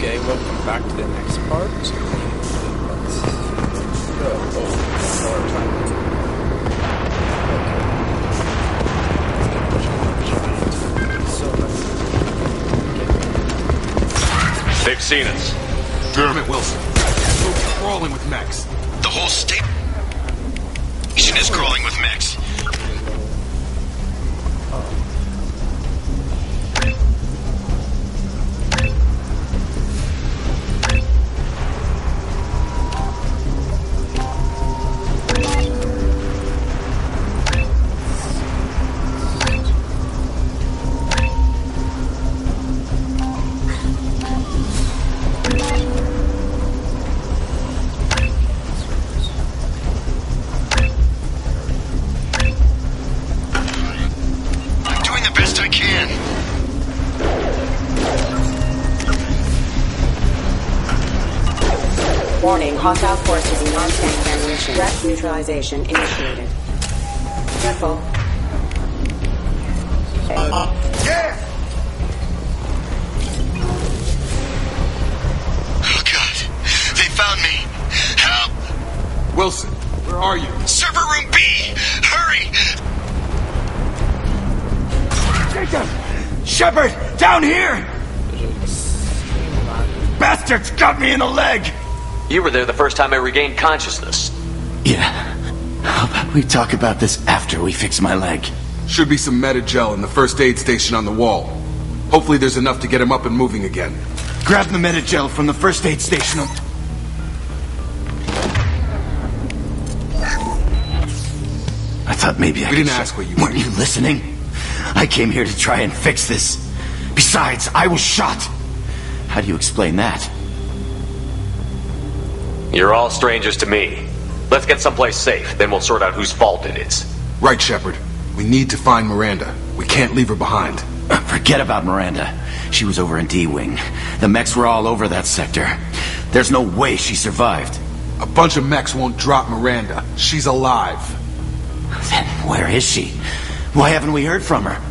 Okay, welcome back to the next part. Let's go. Oh, one more time. Okay. So nice. They've seen us. Damn it, Wilson. We're crawling with mechs. The whole station is crawling with mechs. Warning, hostile forces in non-tank ammunition. Threat neutralization initiated. Careful. Yeah! Oh, God. They found me. Help! Wilson, where are you? Server room B! Hurry! Jacob! Shepard! Down here! Bastards got me in the leg! You were there the first time I regained consciousness. Yeah. How about we talk about this after we fix my leg? Should be some Medi-gel in the first aid station on the wall. Hopefully there's enough to get him up and moving again. Grab the Medi-gel from the first aid station. I thought maybe I We didn't ask what you Weren't you listening? I came here to try and fix this. Besides, I was shot. How do you explain that? You're all strangers to me. Let's get someplace safe, then we'll sort out whose fault it is. Right, Shepard. We need to find Miranda. We can't leave her behind. Forget about Miranda. She was over in D-Wing. The mechs were all over that sector. There's no way she survived. A bunch of mechs won't drop Miranda. She's alive. Then where is she? Why haven't we heard from her?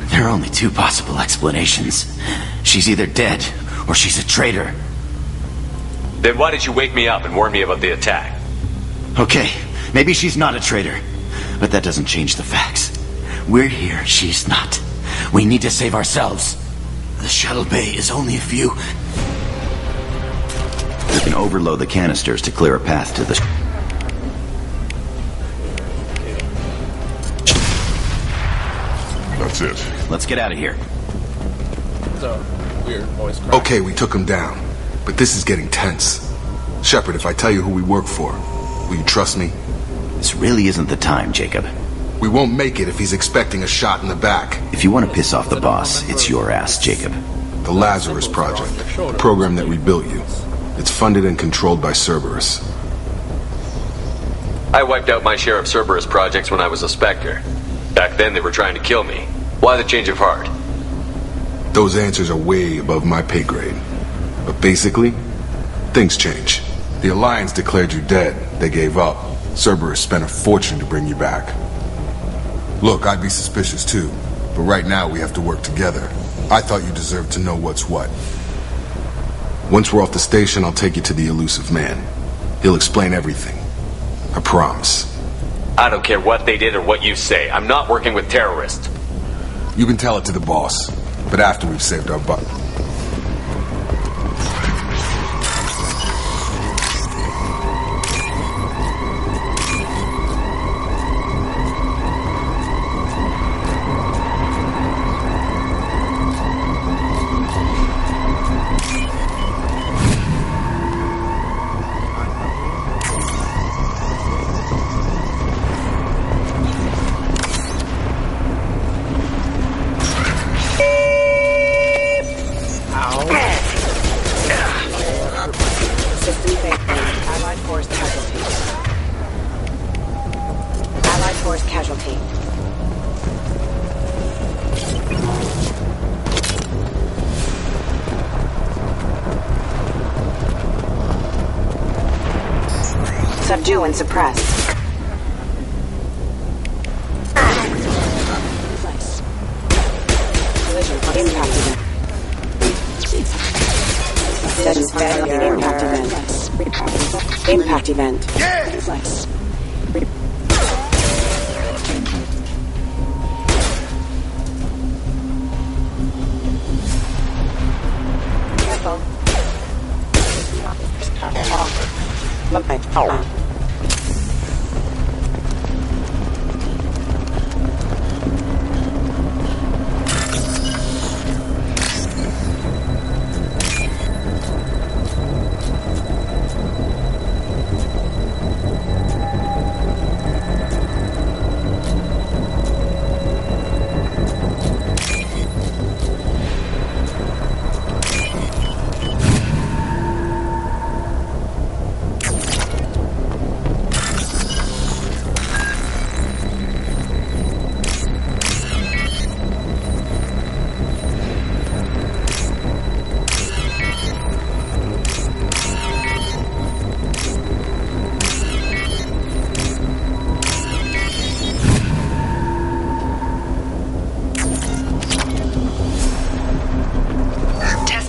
There are only two possible explanations. She's either dead, or she's a traitor. Then why did you wake me up and warn me about the attack? Okay, maybe she's not a traitor. But that doesn't change the facts. We're here, she's not. We need to save ourselves. The shuttle bay is only a few... We can overload the canisters to clear a path to the... That's it. Let's get out of here. So, weird voice crack. Okay, we took him down. But this is getting tense. Shepard, if I tell you who we work for, will you trust me? This really isn't the time, Jacob. We won't make it if he's expecting a shot in the back. If you want to piss off the boss, it's your ass, Jacob. The Lazarus Project, the program that rebuilt you. It's funded and controlled by Cerberus. I wiped out my share of Cerberus projects when I was a Spectre. Back then they were trying to kill me. Why the change of heart? Those answers are way above my pay grade. But basically, things change. The Alliance declared you dead. They gave up. Cerberus spent a fortune to bring you back. Look, I'd be suspicious too. But right now we have to work together. I thought you deserved to know what's what. Once we're off the station, I'll take you to the elusive man. He'll explain everything. I promise. I don't care what they did or what you say. I'm not working with terrorists. You can tell it to the boss. But after we've saved our butt. Subdue and suppress. Collision impacted. Status failure. Impact event.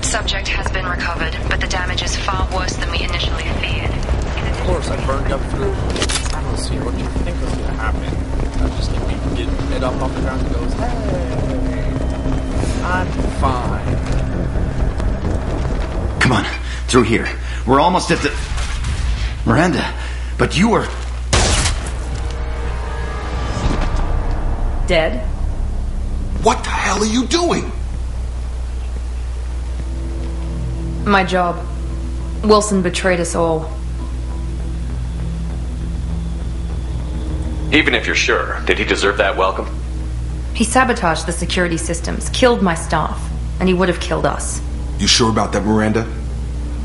Subject has been recovered, but the damage is far worse than we initially feared. Of course, I burned up through tunnels here. What do you think was gonna happen? I'm just gonna be getting it up off the ground and goes, hey, I'm fine. Come on, through here. We're almost at the... Miranda, but you were... Dead? What the hell are you doing? My job. Wilson betrayed us all. Even if you're sure, did he deserve that welcome? He sabotaged the security systems, killed my staff, and he would have killed us. You sure about that, Miranda?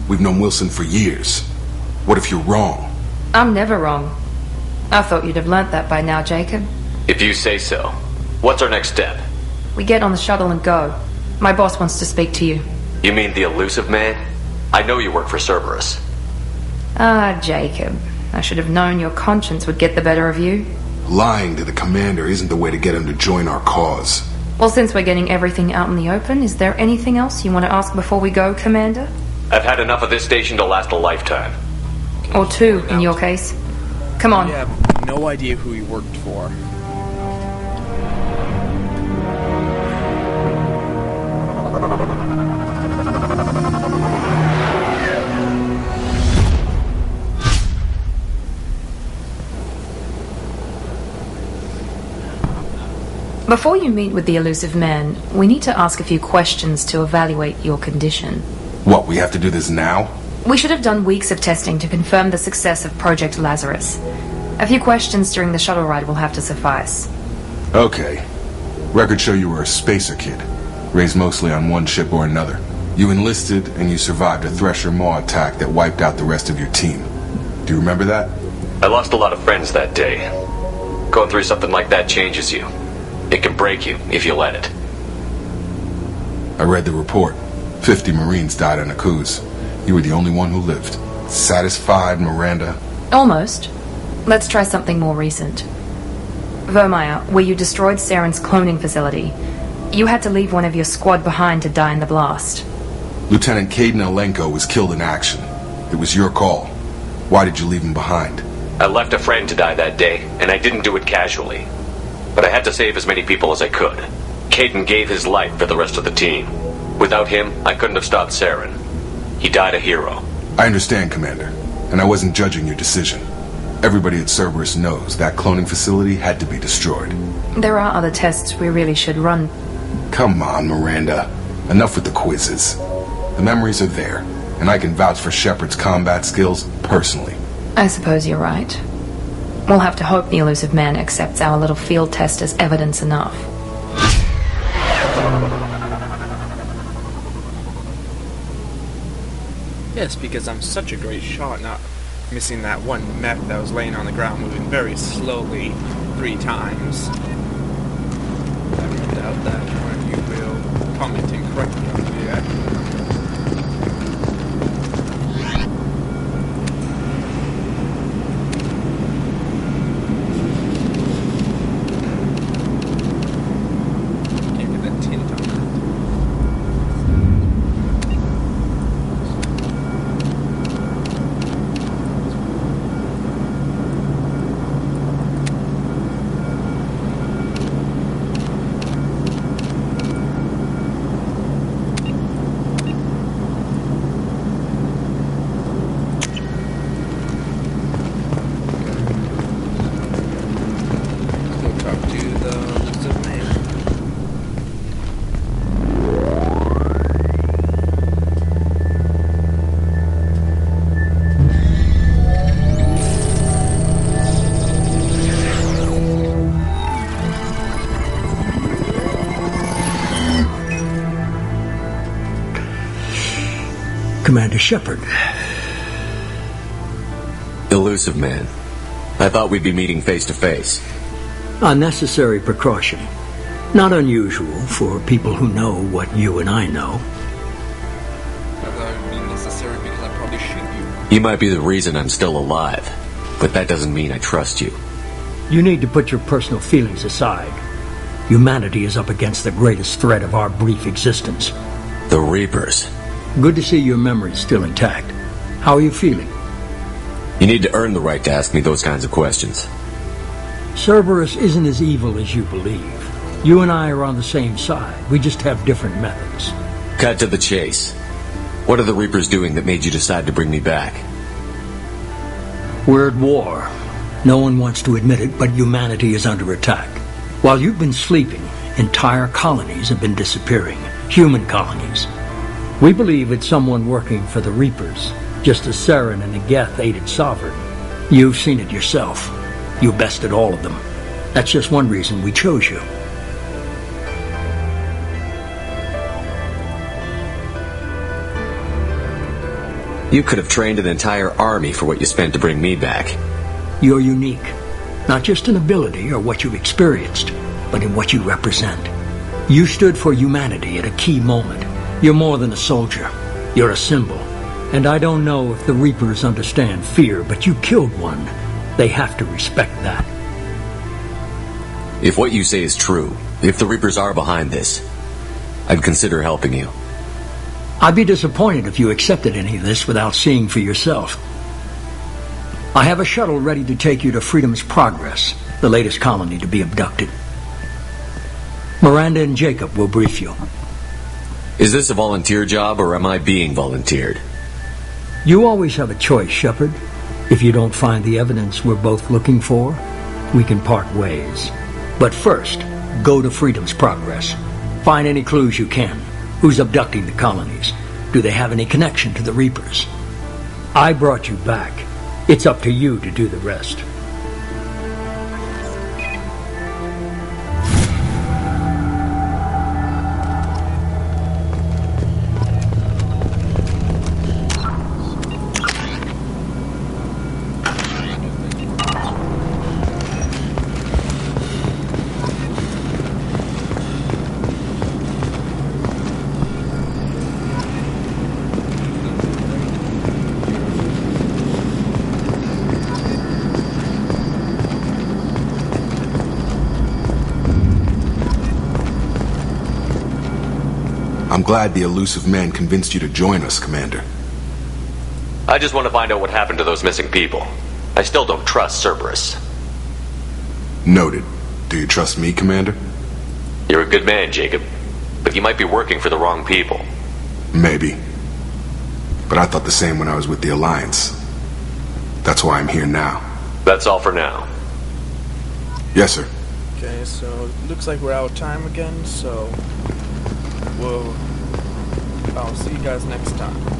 We've known Wilson for years. What if you're wrong? I'm never wrong. I thought you'd have learnt that by now, Jacob. If you say so. What's our next step? We get on the shuttle and go. My boss wants to speak to you. You mean the elusive man? I know you work for Cerberus. Ah, Jacob. I should have known your conscience would get the better of you. Lying to the commander isn't the way to get him to join our cause. Well, since we're getting everything out in the open, is there anything else you want to ask before we go, Commander? I've had enough of this station to last a lifetime. Or two, in your case. Come on. We have no idea who he worked for. Before you meet with the elusive man, we need to ask a few questions to evaluate your condition. What, we have to do this now? We should have done weeks of testing to confirm the success of Project Lazarus. A few questions during the shuttle ride will have to suffice. Okay. Records show you were a spacer kid, raised mostly on one ship or another. You enlisted and you survived a Thresher Maw attack that wiped out the rest of your team. Do you remember that? I lost a lot of friends that day. Going through something like that changes you. It can break you if you let it. I read the report. 50 Marines died on a cruise. You were the only one who lived. Satisfied, Miranda? Almost. Let's try something more recent. Vermeer, where you destroyed Saren's cloning facility, you had to leave one of your squad behind to die in the blast. Lieutenant Caden Alenko was killed in action. It was your call. Why did you leave him behind? I left a friend to die that day, and I didn't do it casually. But I had to save as many people as I could. Caden gave his life for the rest of the team. Without him, I couldn't have stopped Saren. He died a hero. I understand, Commander, and I wasn't judging your decision. Everybody at Cerberus knows that cloning facility had to be destroyed. There are other tests we really should run. Come on, Miranda. Enough with the quizzes. The memories are there, and I can vouch for Shepard's combat skills personally. I suppose you're right. We'll have to hope the elusive man accepts our little field test as evidence enough. Yes, because I'm such a great shot, not missing that one mech that was laying on the ground, moving very slowly 3 times. I have no doubt that one of you will comment and correct me on the accurate. Can't get that tint on Commander Shepard. Elusive man. I thought we'd be meeting face to face. A necessary precaution. Not unusual for people who know what you and I know. I thought it would be necessary because I'd probably shoot you. You might be the reason I'm still alive, but that doesn't mean I trust you. You need to put your personal feelings aside. Humanity is up against the greatest threat of our brief existence. The Reapers. Good to see your memory's still intact. How are you feeling? You need to earn the right to ask me those kinds of questions. Cerberus isn't as evil as you believe. You and I are on the same side. We just have different methods. Cut to the chase. What are the Reapers doing that made you decide to bring me back? We're at war. No one wants to admit it, but humanity is under attack. While you've been sleeping, entire colonies have been disappearing. Human colonies. We believe it's someone working for the Reapers, just as Saren and the Geth aided Sovereign. You've seen it yourself. You bested all of them. That's just one reason we chose you. You could have trained an entire army for what you spent to bring me back. You're unique. Not just in ability or what you've experienced, but in what you represent. You stood for humanity at a key moment. You're more than a soldier. You're a symbol. And I don't know if the Reapers understand fear, but you killed one. They have to respect that. If what you say is true, if the Reapers are behind this, I'd consider helping you. I'd be disappointed if you accepted any of this without seeing for yourself. I have a shuttle ready to take you to Freedom's Progress, the latest colony to be abducted. Miranda and Jacob will brief you. Is this a volunteer job, or am I being volunteered? You always have a choice, Shepard. If you don't find the evidence we're both looking for, we can part ways. But first, go to Freedom's Progress. Find any clues you can. Who's abducting the colonies? Do they have any connection to the Reapers? I brought you back. It's up to you to do the rest. I'm glad the elusive man convinced you to join us, Commander. I just want to find out what happened to those missing people. I still don't trust Cerberus. Noted. Do you trust me, Commander? You're a good man, Jacob. But you might be working for the wrong people. Maybe. But I thought the same when I was with the Alliance. That's why I'm here now. That's all for now. Yes, sir. Okay, so it looks like we're out of time again, so I'll see you guys next time.